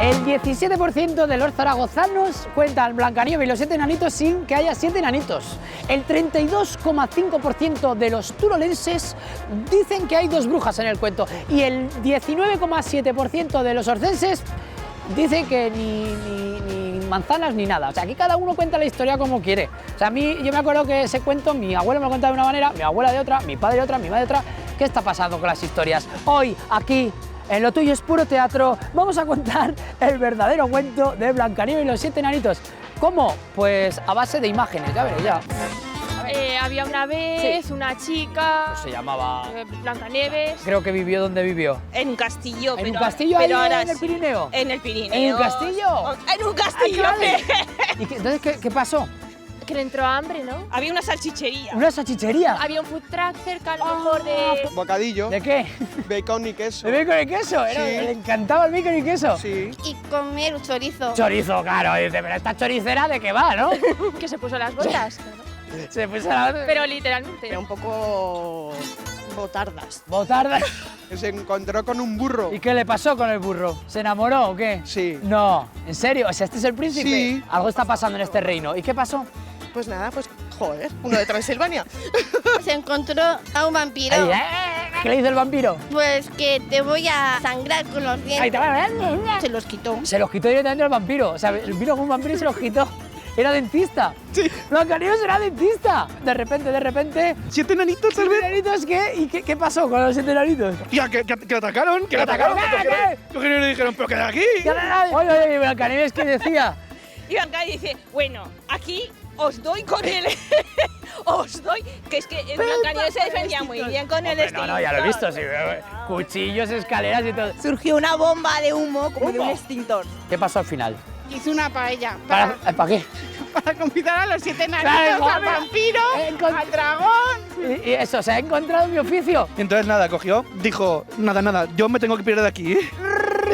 El 17% de los zaragozanos cuentan Blancanieves y los 7 enanitos sin que haya 7 enanitos. El 32,5% de los turolenses dicen que hay 2 brujas en el cuento. Y el 19,7% de los orcenses dicen que ni manzanas ni nada. O sea, aquí cada uno cuenta la historia como quiere. O sea, yo me acuerdo que ese cuento mi abuelo me lo contaba de una manera, mi abuela de otra, mi padre de otra, mi madre de otra. ¿Qué está pasando con las historias? Hoy, aquí, en Lo Tuyo es Puro Teatro, vamos a contar el verdadero cuento de Blancanieves y los 7 enanitos. ¿Cómo? Pues a base de imágenes, ya veréis ya. Había una vez una chica, Pues se llamaba... Blancanieves, Creo que vivió donde vivió. En un castillo. ¿En un pero- castillo pero ahí ahora en el sí. Pirineo? En el Pirineo. ¿En un castillo? En un castillo. Ah, vale. ¿Y entonces qué pasó? que le entró hambre, ¿no? Había una salchichería. ¿Una salchichería? Había un food truck cerca, a lo mejor de... Bocadillo, ¿De qué? bacon y queso. ¿De bacon y queso? Sí. Le encantaba el bacon y queso. Sí. Y comer chorizo. Chorizo, claro. Dice, pero esta choricera ¿de qué va, no? que se puso las botas. Se puso la... Pero literalmente. Era un poco botardas. Botarda. Se encontró con un burro. ¿Y qué le pasó con el burro? ¿Se enamoró o qué? Sí. No, ¿en serio? O sea, ¿este es el príncipe? Sí. Algo está pasando en este reino. ¿Y qué pasó? Pues nada, pues joder, uno de Transilvania. Se encontró a un vampiro. Ahí, ¿qué le dice el vampiro? Pues que te voy a sangrar con los Ahí dientes. te va. Se los quitó. Se los quitó directamente al vampiro. O sea, vino con un vampiro y se los quitó. Era dentista. Sí. Blancanieves era dentista. De repente. 7 enanitos, tal vez. ¿Enanitos qué? ¿Y qué pasó con los 7 enanitos? Tía, que le atacaron. Que le atacaron? atacaron. ¿Qué? Cogieron y le dijeron, pero queda aquí. Oye, Blancanieves, ¿qué decía? Y Blanca dice, bueno, aquí os doy con el... os doy... Que es que Blancanieves se defendía muy bien con el Hombre, no, ya lo he visto. Sí, cuchillos, escaleras y todo. Surgió una bomba de humo como de un extintor. ¿Qué pasó al final? Hice una paella ¿Para qué? para convidar a los 7 Claro, enanitos, al mira. vampiro, Encon- al dragón. Y eso, se ha encontrado mi oficio. Y entonces nada, cogió, dijo, nada, yo me tengo que pirar de aquí.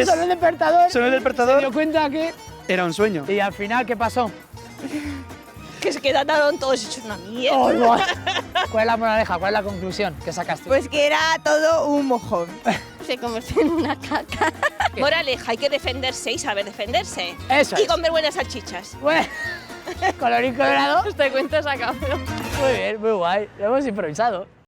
Sonó el despertador. Sonó el Se despertador. dio cuenta que... Era un sueño. Y al final, ¿qué pasó? Que se quedaron todos hechos una mierda. Oh, no. ¿Cuál es la moraleja? ¿Cuál es la conclusión que sacaste? Pues que era todo un mojón. Se convirtió en una caca. Moraleja, hay que defenderse y saber defenderse. Eso Y es. comer buenas salchichas. Bueno, colorín colorado. Este cuento se acabó. Muy bien, muy guay. Lo hemos improvisado.